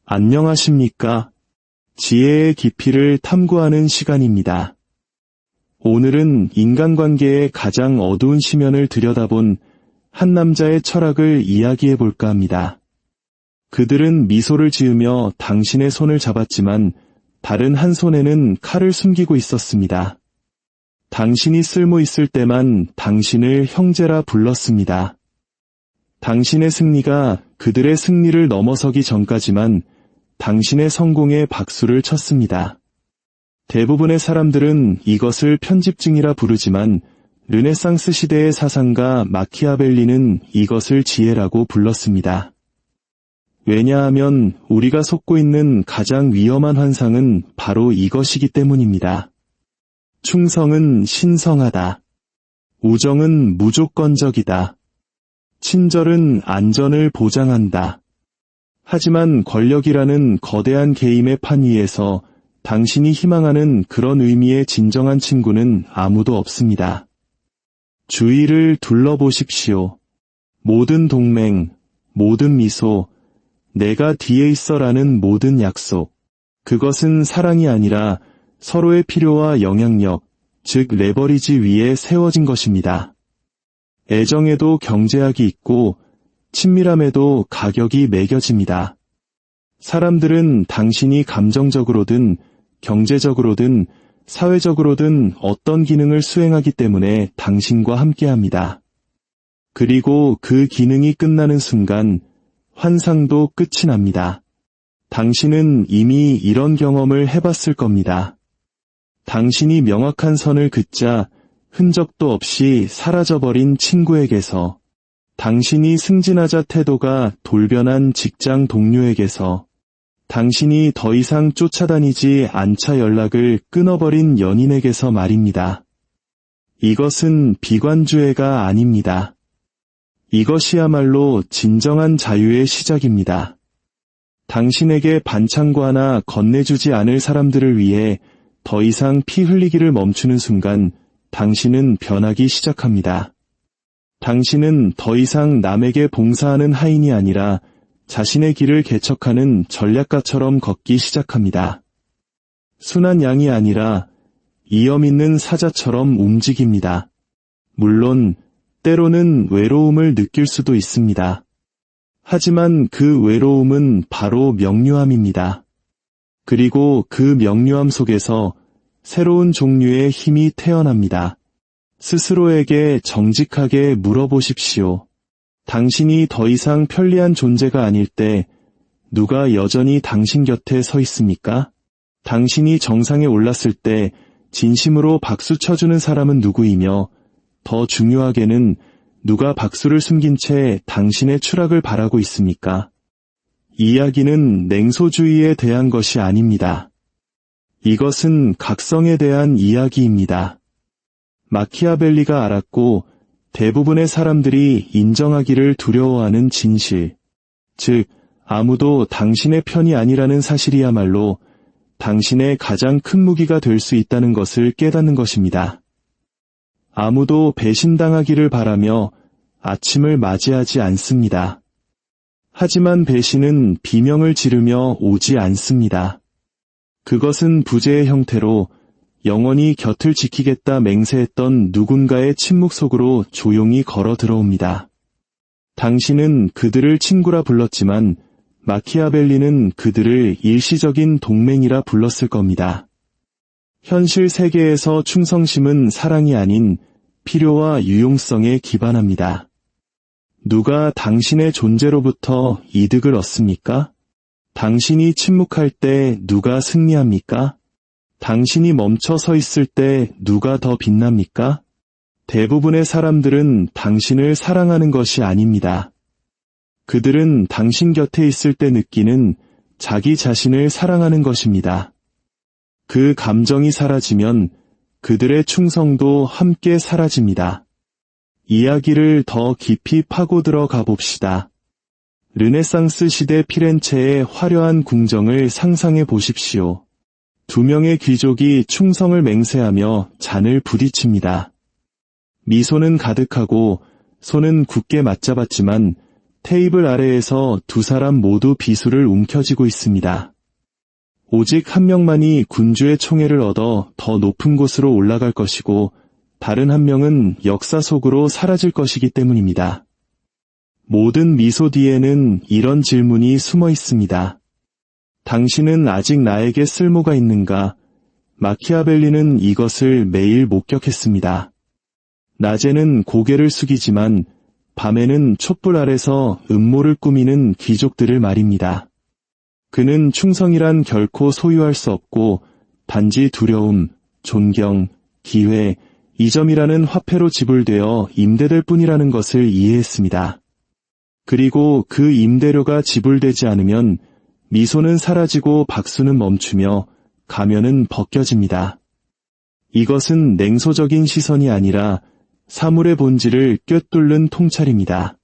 안녕하십니까? 지혜의 깊이를 탐구하는 시간입니다. 오늘은 인간관계의 가장 어두운 시면을 들여다본 한 남자의 철학을 이야기해 볼까 합니다. 그들은 미소를 지으며 당신의 손을 잡았지만 다른 한 손에는 칼을 숨기고 있었습니다. 당신이 쓸모 있을 때만 당신을 형제라 불렀습니다. 당신의 승리가 그들의 승리를 넘어서기 전까지만 당신의 성공에 박수를 쳤습니다. 대부분의 사람들은 이것을 편집증이라 부르지만 르네상스 시대의 사상가 마키아벨리는 이것을 지혜라고 불렀습니다. 왜냐하면 우리가 속고 있는 가장 위험한 환상은 바로 이것이기 때문입니다. 충성은 신성하다. 우정은 무조건적이다. 친절은 안전을 보장한다. 하지만 권력이라는 거대한 게임의 판 위에서 당신이 희망하는 그런 의미의 진정한 친구는 아무도 없습니다. 주위를 둘러보십시오. 모든 동맹, 모든 미소, 내가 뒤에 있어라는 모든 약속. 그것은 사랑이 아니라 서로의 필요와 영향력, 즉 레버리지 위에 세워진 것입니다. 애정에도 경제학이 있고 친밀함에도 가격이 매겨집니다. 사람들은 당신이 감정적으로든 경제적으로든 사회적으로든 어떤 기능을 수행하기 때문에 당신과 함께합니다. 그리고 그 기능이 끝나는 순간 환상도 끝이 납니다. 당신은 이미 이런 경험을 해봤을 겁니다. 당신이 명확한 선을 긋자 흔적도 없이 사라져버린 친구에게서, 당신이 승진하자 태도가 돌변한 직장 동료에게서, 당신이 더 이상 쫓아다니지 않자 연락을 끊어버린 연인에게서 말입니다. 이것은 비관주의가 아닙니다. 이것이야말로 진정한 자유의 시작입니다. 당신에게 반창고 하나 건네주지 않을 사람들을 위해 더 이상 피 흘리기를 멈추는 순간 당신은 변하기 시작합니다. 당신은 더 이상 남에게 봉사하는 하인이 아니라 자신의 길을 개척하는 전략가처럼 걷기 시작합니다. 순한 양이 아니라 이염 있는 사자처럼 움직입니다. 물론 때로는 외로움을 느낄 수도 있습니다. 하지만 그 외로움은 바로 명료함입니다. 그리고 그 명료함 속에서 새로운 종류의 힘이 태어납니다. 스스로에게 정직하게 물어보십시오. 당신이 더 이상 편리한 존재가 아닐 때 누가 여전히 당신 곁에 서 있습니까? 당신이 정상에 올랐을 때 진심으로 박수 쳐주는 사람은 누구이며 더 중요하게는 누가 박수를 숨긴 채 당신의 추락을 바라고 있습니까? 이야기는 냉소주의에 대한 것이 아닙니다. 이것은 각성에 대한 이야기입니다. 마키아벨리가 알았고 대부분의 사람들이 인정하기를 두려워하는 진실, 즉 아무도 당신의 편이 아니라는 사실이야말로 당신의 가장 큰 무기가 될 수 있다는 것을 깨닫는 것입니다. 아무도 배신당하기를 바라며 아침을 맞이하지 않습니다. 하지만 배신은 비명을 지르며 오지 않습니다. 그것은 부재의 형태로 영원히 곁을 지키겠다 맹세했던 누군가의 침묵 속으로 조용히 걸어 들어옵니다. 당신은 그들을 친구라 불렀지만 마키아벨리는 그들을 일시적인 동맹이라 불렀을 겁니다. 현실 세계에서 충성심은 사랑이 아닌 필요와 유용성에 기반합니다. 누가 당신의 존재로부터 이득을 얻습니까? 당신이 침묵할 때 누가 승리합니까? 당신이 멈춰 서 있을 때 누가 더 빛납니까? 대부분의 사람들은 당신을 사랑하는 것이 아닙니다. 그들은 당신 곁에 있을 때 느끼는 자기 자신을 사랑하는 것입니다. 그 감정이 사라지면 그들의 충성도 함께 사라집니다. 이야기를 더 깊이 파고들어 가봅시다. 르네상스 시대 피렌체의 화려한 궁정을 상상해 보십시오. 2명의 귀족이 충성을 맹세하며 잔을 부딪힙니다. 미소는 가득하고 손은 굳게 맞잡았지만 테이블 아래에서 두 사람 모두 비수를 움켜쥐고 있습니다. 오직 한 명만이 군주의 총애를 얻어 더 높은 곳으로 올라갈 것이고 다른 한 명은 역사 속으로 사라질 것이기 때문입니다. 모든 미소 뒤에는 이런 질문이 숨어 있습니다. 당신은 아직 나에게 쓸모가 있는가? 마키아벨리는 이것을 매일 목격했습니다. 낮에는 고개를 숙이지만 밤에는 촛불 아래서 음모를 꾸미는 귀족들을 말입니다. 그는 충성이란 결코 소유할 수 없고 단지 두려움, 존경, 기회, 이점이라는 화폐로 지불되어 임대될 뿐이라는 것을 이해했습니다. 그리고 그 임대료가 지불되지 않으면 미소는 사라지고 박수는 멈추며 가면은 벗겨집니다. 이것은 냉소적인 시선이 아니라 사물의 본질을 꿰뚫는 통찰입니다.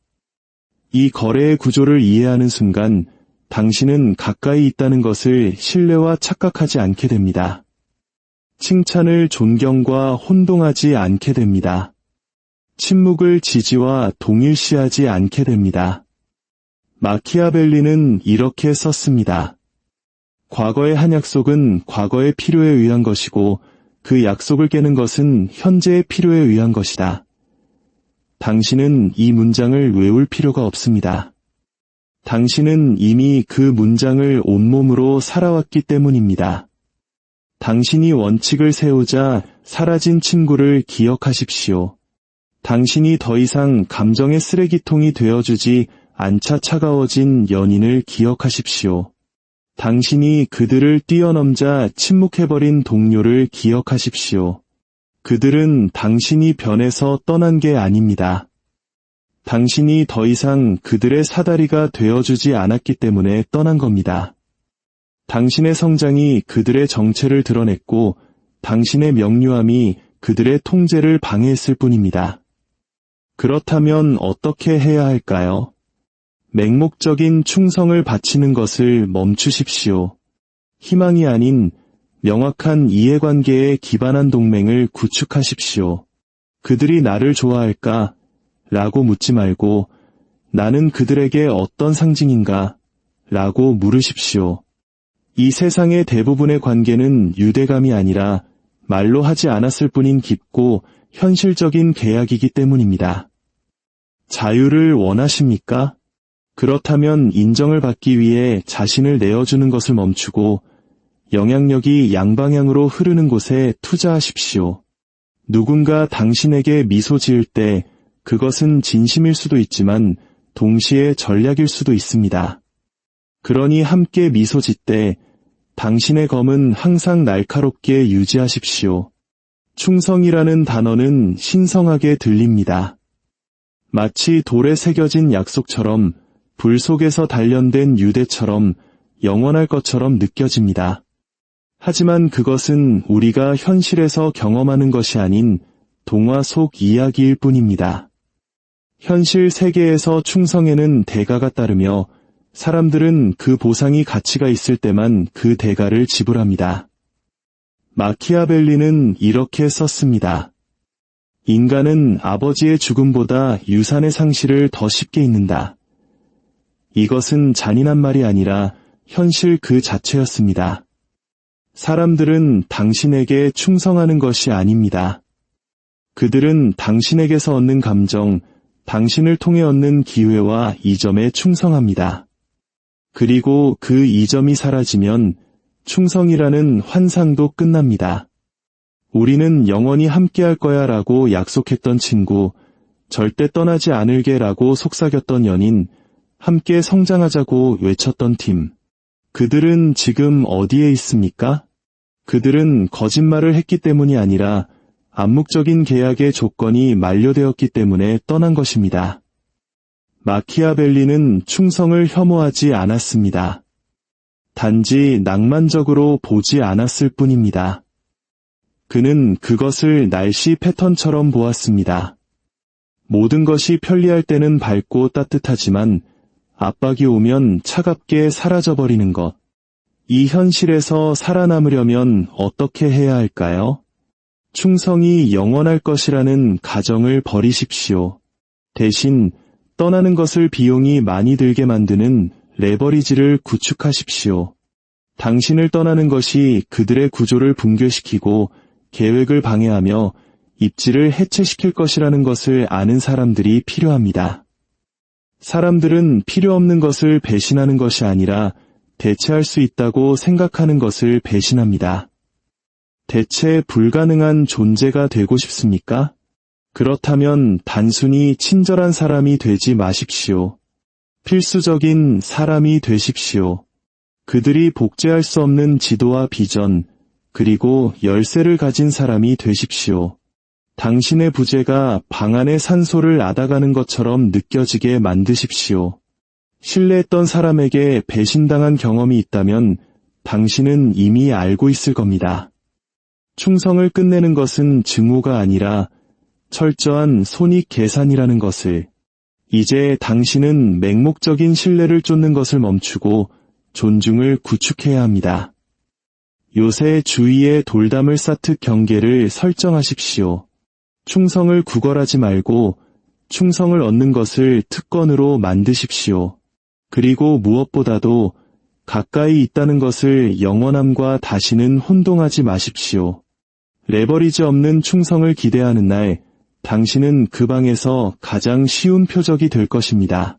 이 거래의 구조를 이해하는 순간 당신은 가까이 있다는 것을 신뢰와 착각하지 않게 됩니다. 칭찬을 존경과 혼동하지 않게 됩니다. 침묵을 지지와 동일시하지 않게 됩니다. 마키아벨리는 이렇게 썼습니다. 과거의 한 약속은 과거의 필요에 의한 것이고 그 약속을 깨는 것은 현재의 필요에 의한 것이다. 당신은 이 문장을 외울 필요가 없습니다. 당신은 이미 그 문장을 온몸으로 살아왔기 때문입니다. 당신이 원칙을 세우자 사라진 친구를 기억하십시오. 당신이 더 이상 감정의 쓰레기통이 되어주지 않자 차가워진 연인을 기억하십시오. 당신이 그들을 뛰어넘자 침묵해버린 동료를 기억하십시오. 그들은 당신이 변해서 떠난 게 아닙니다. 당신이 더 이상 그들의 사다리가 되어주지 않았기 때문에 떠난 겁니다. 당신의 성장이 그들의 정체를 드러냈고 당신의 명료함이 그들의 통제를 방해했을 뿐입니다. 그렇다면 어떻게 해야 할까요? 맹목적인 충성을 바치는 것을 멈추십시오. 희망이 아닌 명확한 이해관계에 기반한 동맹을 구축하십시오. 그들이 나를 좋아할까? 라고 묻지 말고 나는 그들에게 어떤 상징인가? 라고 물으십시오. 이 세상의 대부분의 관계는 유대감이 아니라 말로 하지 않았을 뿐인 깊고 현실적인 계약이기 때문입니다. 자유를 원하십니까? 그렇다면 인정을 받기 위해 자신을 내어주는 것을 멈추고 영향력이 양방향으로 흐르는 곳에 투자하십시오. 누군가 당신에게 미소 지을 때 그것은 진심일 수도 있지만 동시에 전략일 수도 있습니다. 그러니 함께 미소 짓되 당신의 검은 항상 날카롭게 유지하십시오. 충성이라는 단어는 신성하게 들립니다. 마치 돌에 새겨진 약속처럼 불 속에서 단련된 유대처럼 영원할 것처럼 느껴집니다. 하지만 그것은 우리가 현실에서 경험하는 것이 아닌 동화 속 이야기일 뿐입니다. 현실 세계에서 충성에는 대가가 따르며 사람들은 그 보상이 가치가 있을 때만 그 대가를 지불합니다. 마키아벨리는 이렇게 썼습니다. 인간은 아버지의 죽음보다 유산의 상실을 더 쉽게 잊는다. 이것은 잔인한 말이 아니라 현실 그 자체였습니다. 사람들은 당신에게 충성하는 것이 아닙니다. 그들은 당신에게서 얻는 감정, 당신을 통해 얻는 기회와 이점에 충성합니다. 그리고 그 이점이 사라지면 충성이라는 환상도 끝납니다. 우리는 영원히 함께할 거야 라고 약속했던 친구, 절대 떠나지 않을게 라고 속삭였던 연인, 함께 성장하자고 외쳤던 팀. 그들은 지금 어디에 있습니까? 그들은 거짓말을 했기 때문이 아니라 암묵적인 계약의 조건이 만료되었기 때문에 떠난 것입니다. 마키아벨리는 충성을 혐오하지 않았습니다. 단지 낭만적으로 보지 않았을 뿐입니다. 그는 그것을 날씨 패턴처럼 보았습니다. 모든 것이 편리할 때는 밝고 따뜻하지만 압박이 오면 차갑게 사라져버리는 것. 이 현실에서 살아남으려면 어떻게 해야 할까요? 충성이 영원할 것이라는 가정을 버리십시오. 대신 떠나는 것을 비용이 많이 들게 만드는 레버리지를 구축하십시오. 당신을 떠나는 것이 그들의 구조를 붕괴시키고 계획을 방해하며 입지를 해체시킬 것이라는 것을 아는 사람들이 필요합니다. 사람들은 필요 없는 것을 배신하는 것이 아니라 대체할 수 있다고 생각하는 것을 배신합니다. 대체 불가능한 존재가 되고 싶습니까? 그렇다면 단순히 친절한 사람이 되지 마십시오. 필수적인 사람이 되십시오. 그들이 복제할 수 없는 지도와 비전, 그리고 열쇠를 가진 사람이 되십시오. 당신의 부재가 방 안에 산소를 앗아가는 것처럼 느껴지게 만드십시오. 신뢰했던 사람에게 배신당한 경험이 있다면 당신은 이미 알고 있을 겁니다. 충성을 끝내는 것은 증오가 아니라 철저한 손익 계산이라는 것을. 이제 당신은 맹목적인 신뢰를 쫓는 것을 멈추고 존중을 구축해야 합니다. 요새 주위에 돌담을 쌓듯 경계를 설정하십시오. 충성을 구걸하지 말고 충성을 얻는 것을 특권으로 만드십시오. 그리고 무엇보다도 가까이 있다는 것을 영원함과 다시는 혼동하지 마십시오. 레버리지 없는 충성을 기대하는 날, 당신은 그 방에서 가장 쉬운 표적이 될 것입니다.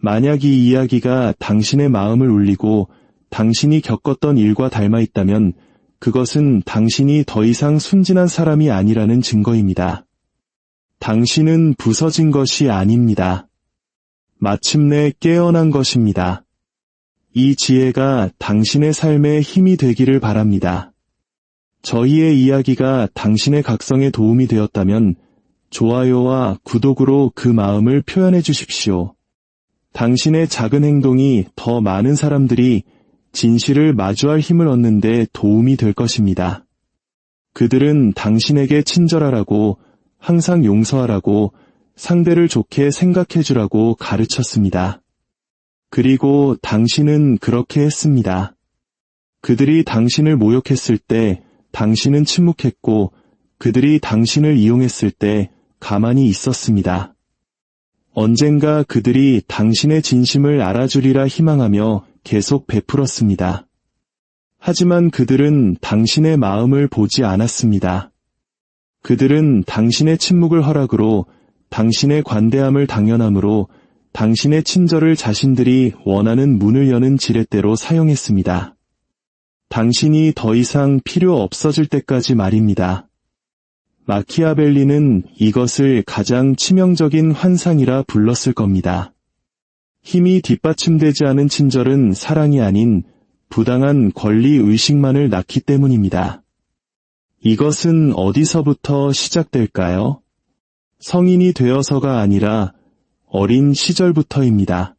만약 이 이야기가 당신의 마음을 울리고 당신이 겪었던 일과 닮아 있다면 그것은 당신이 더 이상 순진한 사람이 아니라는 증거입니다. 당신은 부서진 것이 아닙니다. 마침내 깨어난 것입니다. 이 지혜가 당신의 삶에 힘이 되기를 바랍니다. 저희의 이야기가 당신의 각성에 도움이 되었다면 좋아요와 구독으로 그 마음을 표현해 주십시오. 당신의 작은 행동이 더 많은 사람들이 진실을 마주할 힘을 얻는 데 도움이 될 것입니다. 그들은 당신에게 친절하라고, 항상 용서하라고, 상대를 좋게 생각해 주라고 가르쳤습니다. 그리고 당신은 그렇게 했습니다. 그들이 당신을 모욕했을 때 당신은 침묵했고 그들이 당신을 이용했을 때 가만히 있었습니다. 언젠가 그들이 당신의 진심을 알아주리라 희망하며 계속 베풀었습니다. 하지만 그들은 당신의 마음을 보지 않았습니다. 그들은 당신의 침묵을 허락으로, 당신의 관대함을 당연함으로, 당신의 친절을 자신들이 원하는 문을 여는 지렛대로 사용했습니다. 당신이 더 이상 필요 없어질 때까지 말입니다. 마키아벨리는 이것을 가장 치명적인 환상이라 불렀을 겁니다. 힘이 뒷받침되지 않은 친절은 사랑이 아닌 부당한 권리 의식만을 낳기 때문입니다. 이것은 어디서부터 시작될까요? 성인이 되어서가 아니라 어린 시절부터입니다.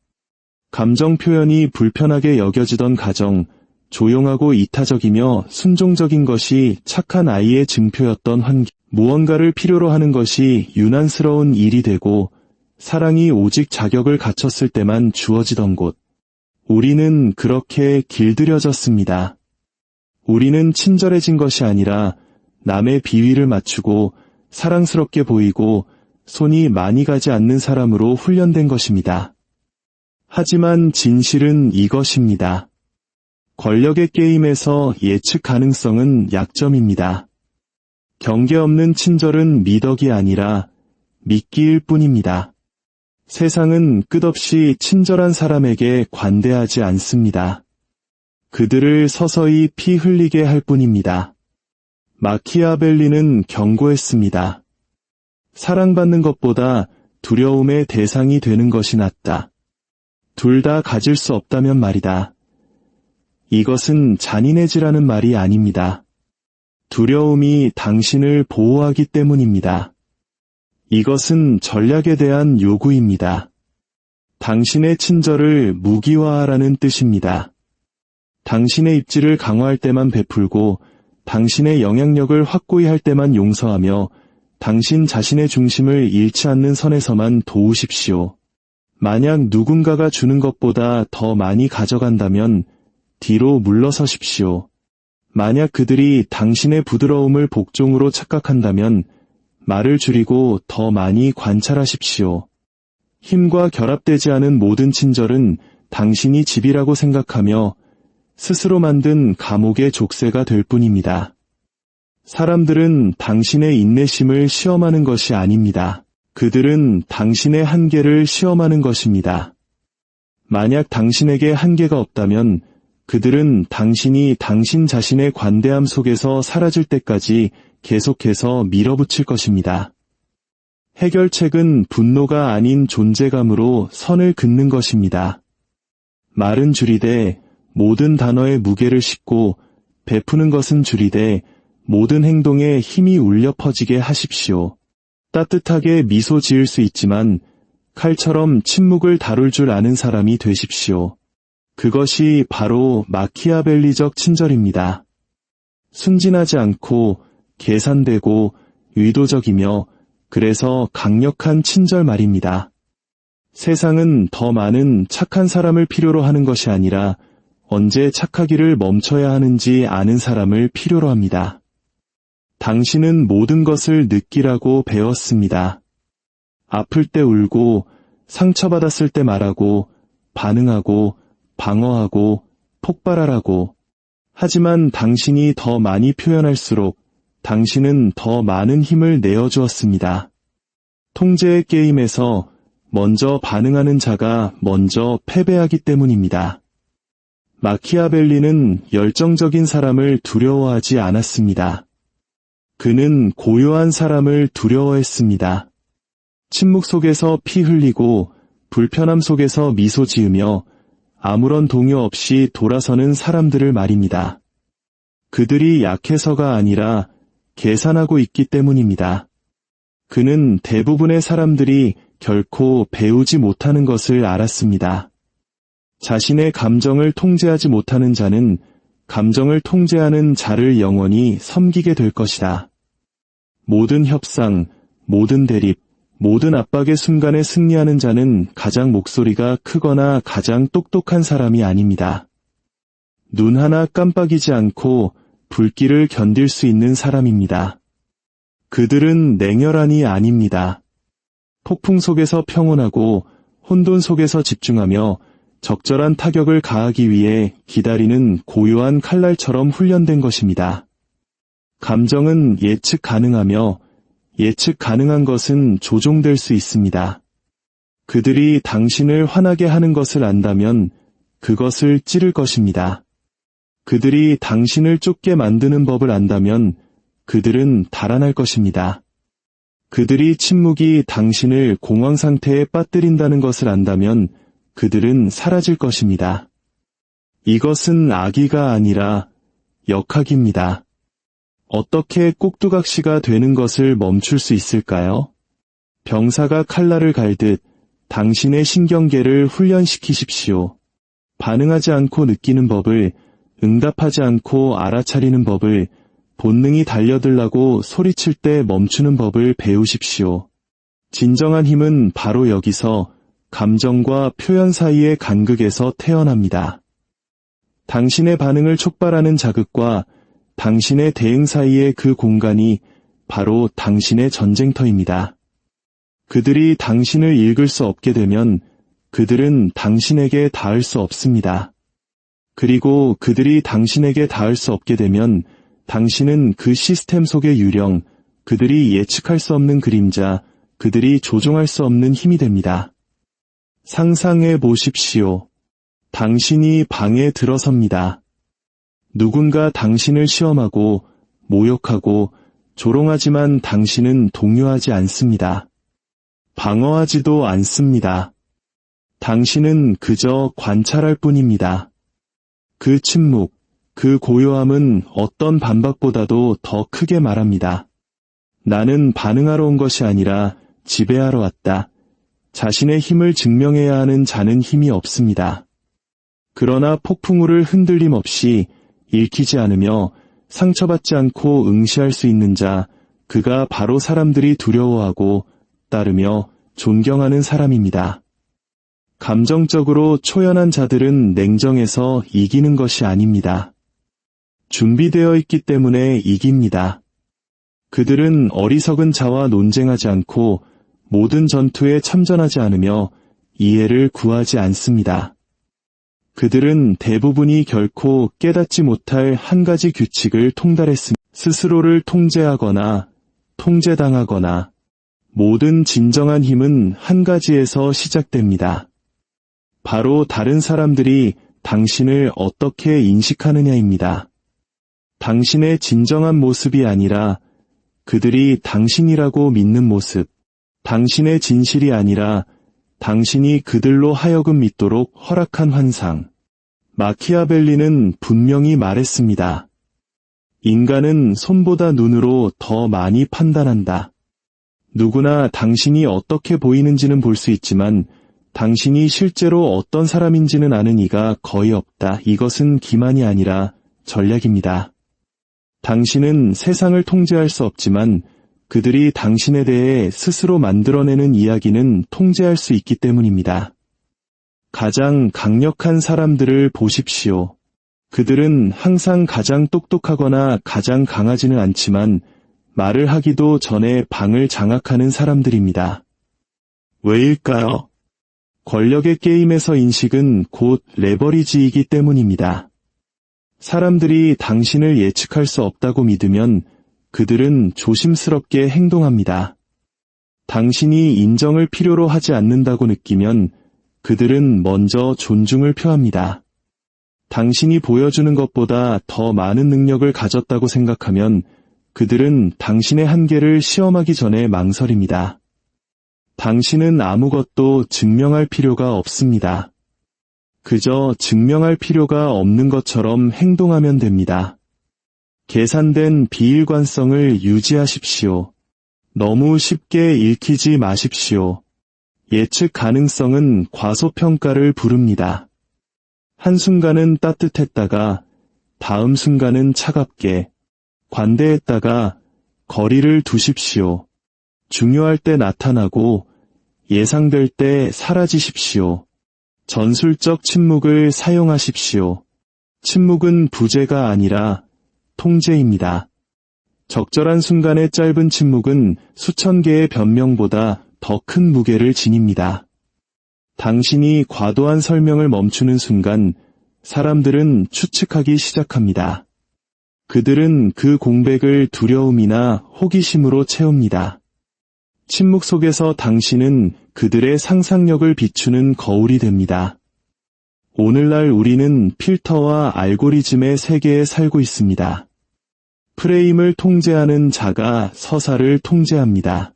감정 표현이 불편하게 여겨지던 가정, 조용하고 이타적이며 순종적인 것이 착한 아이의 증표였던 환경, 무언가를 필요로 하는 것이 유난스러운 일이 되고 사랑이 오직 자격을 갖췄을 때만 주어지던 곳. 우리는 그렇게 길들여졌습니다. 우리는 친절해진 것이 아니라 남의 비위를 맞추고 사랑스럽게 보이고 손이 많이 가지 않는 사람으로 훈련된 것입니다. 하지만 진실은 이것입니다. 권력의 게임에서 예측 가능성은 약점입니다. 경계 없는 친절은 미덕이 아니라 미끼일 뿐입니다. 세상은 끝없이 친절한 사람에게 관대하지 않습니다. 그들을 서서히 피 흘리게 할 뿐입니다. 마키아벨리는 경고했습니다. 사랑받는 것보다 두려움의 대상이 되는 것이 낫다. 둘 다 가질 수 없다면 말이다. 이것은 잔인해지라는 말이 아닙니다. 두려움이 당신을 보호하기 때문입니다. 이것은 전략에 대한 요구입니다. 당신의 친절을 무기화하라는 뜻입니다. 당신의 입지를 강화할 때만 베풀고 당신의 영향력을 확고히 할 때만 용서하며 당신 자신의 중심을 잃지 않는 선에서만 도우십시오. 만약 누군가가 주는 것보다 더 많이 가져간다면 뒤로 물러서십시오. 만약 그들이 당신의 부드러움을 복종으로 착각한다면 말을 줄이고 더 많이 관찰하십시오. 힘과 결합되지 않은 모든 친절은 당신이 집이라고 생각하며 스스로 만든 감옥의 족쇄가 될 뿐입니다. 사람들은 당신의 인내심을 시험하는 것이 아닙니다. 그들은 당신의 한계를 시험하는 것입니다. 만약 당신에게 한계가 없다면 그들은 당신이 당신 자신의 관대함 속에서 사라질 때까지 계속해서 밀어붙일 것입니다. 해결책은 분노가 아닌 존재감으로 선을 긋는 것입니다. 말은 줄이되 모든 단어의 무게를 싣고 베푸는 것은 줄이되 모든 행동에 힘이 울려 퍼지게 하십시오. 따뜻하게 미소 지을 수 있지만 칼처럼 침묵을 다룰 줄 아는 사람이 되십시오. 그것이 바로 마키아벨리적 친절입니다. 순진하지 않고 계산되고 의도적이며 그래서 강력한 친절 말입니다. 세상은 더 많은 착한 사람을 필요로 하는 것이 아니라 언제 착하기를 멈춰야 하는지 아는 사람을 필요로 합니다. 당신은 모든 것을 느끼라고 배웠습니다. 아플 때 울고, 상처받았을 때 말하고, 반응하고, 방어하고, 폭발하라고. 하지만 당신이 더 많이 표현할수록 당신은 더 많은 힘을 내어주었습니다. 통제의 게임에서 먼저 반응하는 자가 먼저 패배하기 때문입니다. 마키아벨리는 열정적인 사람을 두려워하지 않았습니다. 그는 고요한 사람을 두려워했습니다. 침묵 속에서 피 흘리고 불편함 속에서 미소 지으며 아무런 동요 없이 돌아서는 사람들을 말입니다. 그들이 약해서가 아니라 계산하고 있기 때문입니다. 그는 대부분의 사람들이 결코 배우지 못하는 것을 알았습니다. 자신의 감정을 통제하지 못하는 자는 감정을 통제하는 자를 영원히 섬기게 될 것이다. 모든 협상, 모든 대립, 모든 압박의 순간에 승리하는 자는 가장 목소리가 크거나 가장 똑똑한 사람이 아닙니다. 눈 하나 깜빡이지 않고 불길을 견딜 수 있는 사람입니다. 그들은 냉혈한이 아닙니다. 폭풍 속에서 평온하고 혼돈 속에서 집중하며 적절한 타격을 가하기 위해 기다리는 고요한 칼날처럼 훈련된 것입니다. 감정은 예측 가능하며 예측 가능한 것은 조종될 수 있습니다. 그들이 당신을 화나게 하는 것을 안다면 그것을 찌를 것입니다. 그들이 당신을 쫓게 만드는 법을 안다면 그들은 달아날 것입니다. 그들이 침묵이 당신을 공황 상태에 빠뜨린다는 것을 안다면 그들은 사라질 것입니다. 이것은 악의가 아니라 역학입니다. 어떻게 꼭두각시가 되는 것을 멈출 수 있을까요? 병사가 칼날을 갈듯 당신의 신경계를 훈련시키십시오. 반응하지 않고 느끼는 법을, 응답하지 않고 알아차리는 법을, 본능이 달려들라고 소리칠 때 멈추는 법을 배우십시오. 진정한 힘은 바로 여기서 감정과 표현 사이의 간극에서 태어납니다. 당신의 반응을 촉발하는 자극과 당신의 대응 사이의 그 공간이 바로 당신의 전쟁터입니다. 그들이 당신을 읽을 수 없게 되면 그들은 당신에게 닿을 수 없습니다. 그리고 그들이 당신에게 닿을 수 없게 되면 당신은 그 시스템 속의 유령, 그들이 예측할 수 없는 그림자, 그들이 조종할 수 없는 힘이 됩니다. 상상해 보십시오. 당신이 방에 들어섭니다. 누군가 당신을 시험하고 모욕하고 조롱하지만 당신은 동요하지 않습니다. 방어하지도 않습니다. 당신은 그저 관찰할 뿐입니다. 그 침묵, 그 고요함은 어떤 반박보다도 더 크게 말합니다. 나는 반응하러 온 것이 아니라 지배하러 왔다. 자신의 힘을 증명해야 하는 자는 힘이 없습니다. 그러나 폭풍우를 흔들림 없이 읽히지 않으며 상처받지 않고 응시할 수 있는 자, 그가 바로 사람들이 두려워하고 따르며 존경하는 사람입니다. 감정적으로 초연한 자들은 냉정해서 이기는 것이 아닙니다. 준비되어 있기 때문에 이깁니다. 그들은 어리석은 자와 논쟁하지 않고 모든 전투에 참전하지 않으며 이해를 구하지 않습니다. 그들은 대부분이 결코 깨닫지 못할 한 가지 규칙을 통달했습니다. 스스로를 통제하거나 통제당하거나 모든 진정한 힘은 한 가지에서 시작됩니다. 바로 다른 사람들이 당신을 어떻게 인식하느냐입니다. 당신의 진정한 모습이 아니라 그들이 당신이라고 믿는 모습, 당신의 진실이 아니라 당신이 그들로 하여금 믿도록 허락한 환상. 마키아벨리는 분명히 말했습니다. 인간은 손보다 눈으로 더 많이 판단한다. 누구나 당신이 어떻게 보이는지는 볼 수 있지만 당신이 실제로 어떤 사람인지는 아는 이가 거의 없다. 이것은 기만이 아니라 전략입니다. 당신은 세상을 통제할 수 없지만 그들이 당신에 대해 스스로 만들어내는 이야기는 통제할 수 있기 때문입니다. 가장 강력한 사람들을 보십시오. 그들은 항상 가장 똑똑하거나 가장 강하지는 않지만 말을 하기도 전에 방을 장악하는 사람들입니다. 왜일까요? 권력의 게임에서 인식은 곧 레버리지이기 때문입니다. 사람들이 당신을 예측할 수 없다고 믿으면 그들은 조심스럽게 행동합니다. 당신이 인정을 필요로 하지 않는다고 느끼면 그들은 먼저 존중을 표합니다. 당신이 보여주는 것보다 더 많은 능력을 가졌다고 생각하면 그들은 당신의 한계를 시험하기 전에 망설입니다. 당신은 아무것도 증명할 필요가 없습니다. 그저 증명할 필요가 없는 것처럼 행동하면 됩니다. 계산된 비일관성을 유지하십시오. 너무 쉽게 읽히지 마십시오. 예측 가능성은 과소평가를 부릅니다. 한순간은 따뜻했다가 다음 순간은 차갑게 관대했다가 거리를 두십시오. 중요할 때 나타나고 예상될 때 사라지십시오. 전술적 침묵을 사용하십시오. 침묵은 부재가 아니라 통제입니다. 적절한 순간의 짧은 침묵은 수천 개의 변명보다 더 큰 무게를 지닙니다. 당신이 과도한 설명을 멈추는 순간 사람들은 추측하기 시작합니다. 그들은 그 공백을 두려움이나 호기심으로 채웁니다. 침묵 속에서 당신은 그들의 상상력을 비추는 거울이 됩니다. 오늘날 우리는 필터와 알고리즘의 세계에 살고 있습니다. 프레임을 통제하는 자가 서사를 통제합니다.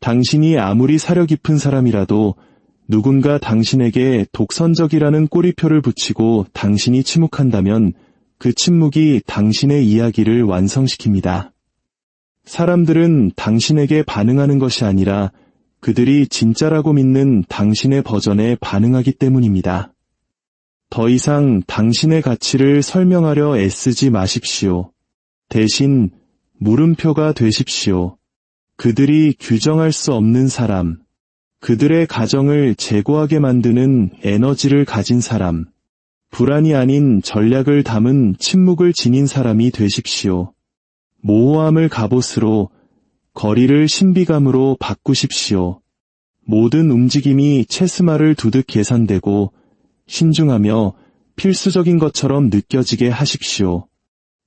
당신이 아무리 사려 깊은 사람이라도 누군가 당신에게 독선적이라는 꼬리표를 붙이고 당신이 침묵한다면 그 침묵이 당신의 이야기를 완성시킵니다. 사람들은 당신에게 반응하는 것이 아니라 그들이 진짜라고 믿는 당신의 버전에 반응하기 때문입니다. 더 이상 당신의 가치를 설명하려 애쓰지 마십시오. 대신 물음표가 되십시오. 그들이 규정할 수 없는 사람, 그들의 가정을 재고하게 만드는 에너지를 가진 사람, 불안이 아닌 전략을 담은 침묵을 지닌 사람이 되십시오. 모호함을 갑옷으로, 거리를 신비감으로 바꾸십시오. 모든 움직임이 체스말을 두듯 계산되고 신중하며 필수적인 것처럼 느껴지게 하십시오.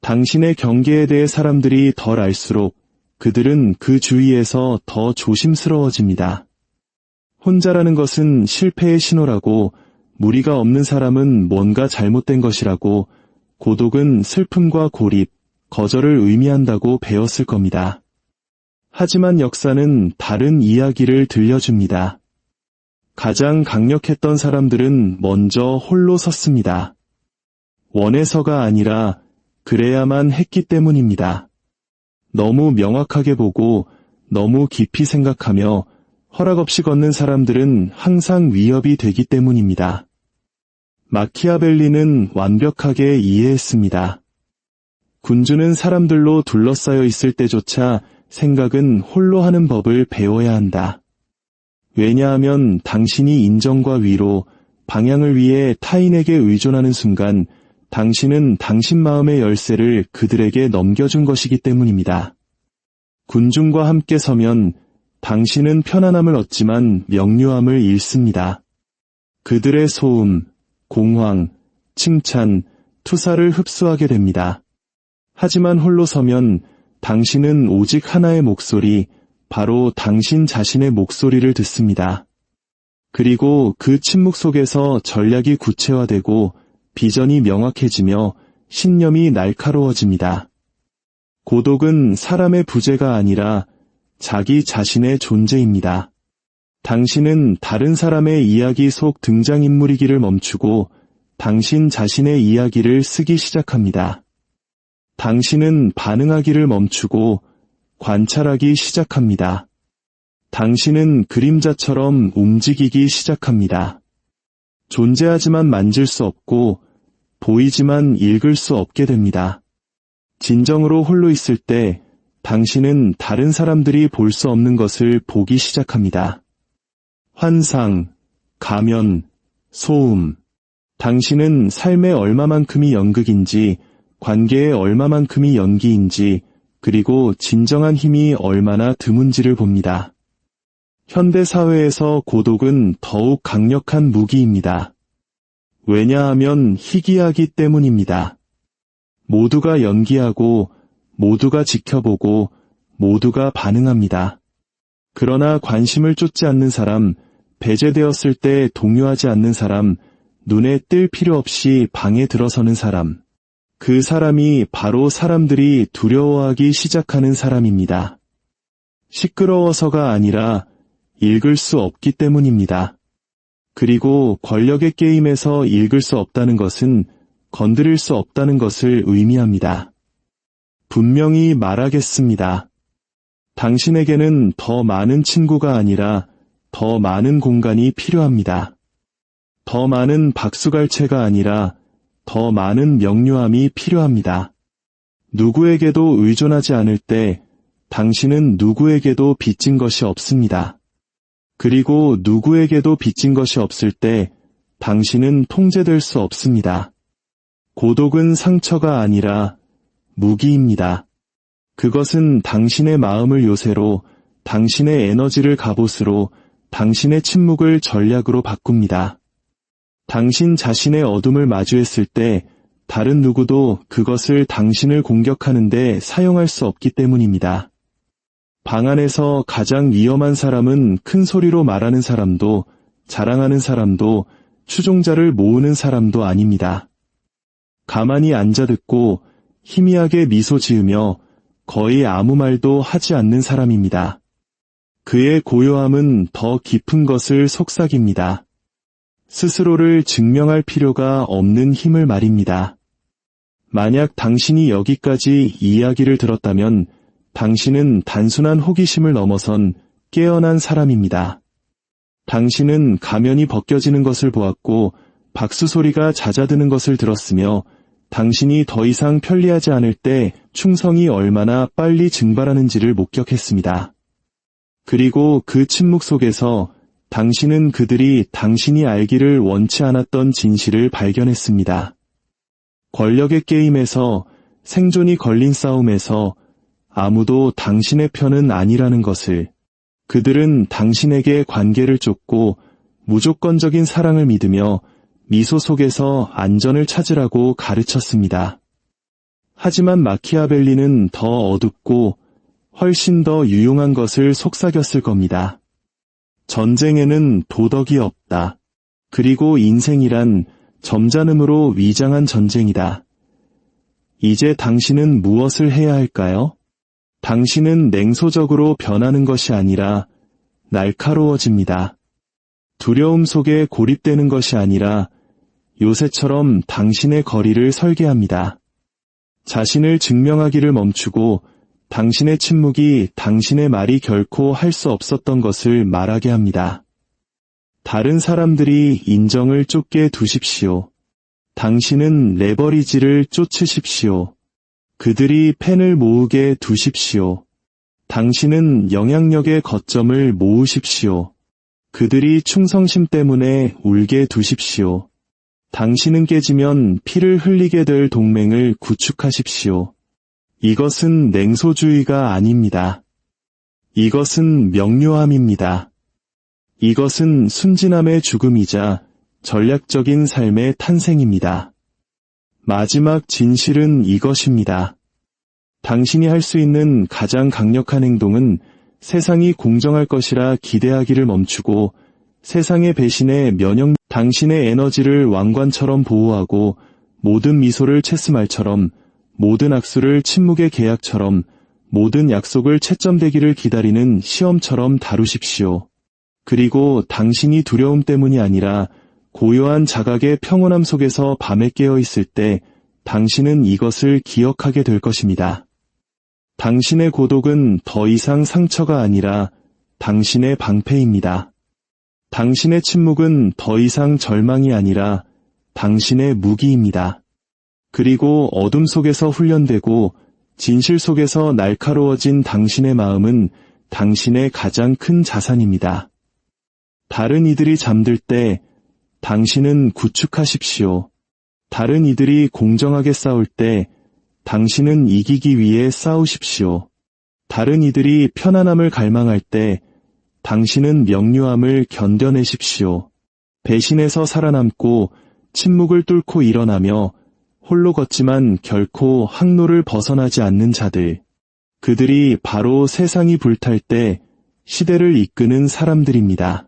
당신의 경계에 대해 사람들이 덜 알수록 그들은 그 주위에서 더 조심스러워집니다. 혼자라는 것은 실패의 신호라고, 무리가 없는 사람은 뭔가 잘못된 것이라고, 고독은 슬픔과 고립, 거절을 의미한다고 배웠을 겁니다. 하지만 역사는 다른 이야기를 들려줍니다. 가장 강력했던 사람들은 먼저 홀로 섰습니다. 원해서가 아니라 그래야만 했기 때문입니다. 너무 명확하게 보고 너무 깊이 생각하며 허락 없이 걷는 사람들은 항상 위협이 되기 때문입니다. 마키아벨리는 완벽하게 이해했습니다. 군주는 사람들로 둘러싸여 있을 때조차 생각은 홀로 하는 법을 배워야 한다. 왜냐하면 당신이 인정과 위로, 방향을 위해 타인에게 의존하는 순간 당신은 당신 마음의 열쇠를 그들에게 넘겨준 것이기 때문입니다. 군중과 함께 서면 당신은 편안함을 얻지만 명료함을 잃습니다. 그들의 소음, 공황, 칭찬, 투사를 흡수하게 됩니다. 하지만 홀로 서면 당신은 오직 하나의 목소리, 바로 당신 자신의 목소리를 듣습니다. 그리고 그 침묵 속에서 전략이 구체화되고 비전이 명확해지며 신념이 날카로워집니다. 고독은 사람의 부재가 아니라 자기 자신의 존재입니다. 당신은 다른 사람의 이야기 속 등장인물이기를 멈추고 당신 자신의 이야기를 쓰기 시작합니다. 당신은 반응하기를 멈추고 관찰하기 시작합니다. 당신은 그림자처럼 움직이기 시작합니다. 존재하지만 만질 수 없고 보이지만 읽을 수 없게 됩니다. 진정으로 홀로 있을 때 당신은 다른 사람들이 볼 수 없는 것을 보기 시작합니다. 환상, 가면, 소음. 당신은 삶의 얼마만큼이 연극인지, 관계의 얼마만큼이 연기인지, 그리고 진정한 힘이 얼마나 드문지를 봅니다. 현대 사회에서 고독은 더욱 강력한 무기입니다. 왜냐하면 희귀하기 때문입니다. 모두가 연기하고, 모두가 지켜보고, 모두가 반응합니다. 그러나 관심을 쫓지 않는 사람, 배제되었을 때 동요하지 않는 사람, 눈에 뜰 필요 없이 방에 들어서는 사람. 그 사람이 바로 사람들이 두려워하기 시작하는 사람입니다. 시끄러워서가 아니라 읽을 수 없기 때문입니다. 그리고 권력의 게임에서 읽을 수 없다는 것은 건드릴 수 없다는 것을 의미합니다. 분명히 말하겠습니다. 당신에게는 더 많은 친구가 아니라 더 많은 공간이 필요합니다. 더 많은 박수갈채가 아니라 더 많은 명료함이 필요합니다. 누구에게도 의존하지 않을 때 당신은 누구에게도 빚진 것이 없습니다. 그리고 누구에게도 빚진 것이 없을 때 당신은 통제될 수 없습니다. 고독은 상처가 아니라 무기입니다. 그것은 당신의 마음을 요새로, 당신의 에너지를 갑옷으로, 당신의 침묵을 전략으로 바꿉니다. 당신 자신의 어둠을 마주했을 때 다른 누구도 그것을 당신을 공격하는데 사용할 수 없기 때문입니다. 방 안에서 가장 위험한 사람은 큰 소리로 말하는 사람도, 자랑하는 사람도, 추종자를 모으는 사람도 아닙니다. 가만히 앉아 듣고 희미하게 미소 지으며 거의 아무 말도 하지 않는 사람입니다. 그의 고요함은 더 깊은 것을 속삭입니다. 스스로를 증명할 필요가 없는 힘을 말입니다. 만약 당신이 여기까지 이야기를 들었다면 당신은 단순한 호기심을 넘어선 깨어난 사람입니다. 당신은 가면이 벗겨지는 것을 보았고 박수 소리가 잦아드는 것을 들었으며 당신이 더 이상 편리하지 않을 때 충성이 얼마나 빨리 증발하는지를 목격했습니다. 그리고 그 침묵 속에서 당신은 그들이 당신이 알기를 원치 않았던 진실을 발견했습니다. 권력의 게임에서, 생존이 걸린 싸움에서 아무도 당신의 편은 아니라는 것을, 그들은 당신에게 관계를 쫓고 무조건적인 사랑을 믿으며 미소 속에서 안전을 찾으라고 가르쳤습니다. 하지만 마키아벨리는 더 어둡고 훨씬 더 유용한 것을 속삭였을 겁니다. 전쟁에는 도덕이 없다. 그리고 인생이란 점잖음으로 위장한 전쟁이다. 이제 당신은 무엇을 해야 할까요? 당신은 냉소적으로 변하는 것이 아니라 날카로워집니다. 두려움 속에 고립되는 것이 아니라 요새처럼 당신의 거리를 설계합니다. 자신을 증명하기를 멈추고 당신의 침묵이 당신의 말이 결코 할 수 없었던 것을 말하게 합니다. 다른 사람들이 인정을 쫓게 두십시오. 당신은 레버리지를 쫓으십시오. 그들이 펜을 모으게 두십시오. 당신은 영향력의 거점을 모으십시오. 그들이 충성심 때문에 울게 두십시오. 당신은 깨지면 피를 흘리게 될 동맹을 구축하십시오. 이것은 냉소주의가 아닙니다. 이것은 명료함입니다. 이것은 순진함의 죽음이자 전략적인 삶의 탄생입니다. 마지막 진실은 이것입니다. 당신이 할 수 있는 가장 강력한 행동은 세상이 공정할 것이라 기대하기를 멈추고 세상의 배신에 당신의 에너지를 왕관처럼 보호하고 모든 미소를 체스말처럼 모든 악수를 침묵의 계약처럼 모든 약속을 채점되기를 기다리는 시험처럼 다루십시오. 그리고 당신이 두려움 때문이 아니라 고요한 자각의 평온함 속에서 밤에 깨어 있을 때 당신은 이것을 기억하게 될 것입니다. 당신의 고독은 더 이상 상처가 아니라 당신의 방패입니다. 당신의 침묵은 더 이상 절망이 아니라 당신의 무기입니다. 그리고 어둠 속에서 훈련되고 진실 속에서 날카로워진 당신의 마음은 당신의 가장 큰 자산입니다. 다른 이들이 잠들 때 당신은 구축하십시오. 다른 이들이 공정하게 싸울 때 당신은 이기기 위해 싸우십시오. 다른 이들이 편안함을 갈망할 때 당신은 명료함을 견뎌내십시오. 배신에서 살아남고 침묵을 뚫고 일어나며 홀로 걷지만 결코 항로를 벗어나지 않는 자들. 그들이 바로 세상이 불탈 때 시대를 이끄는 사람들입니다.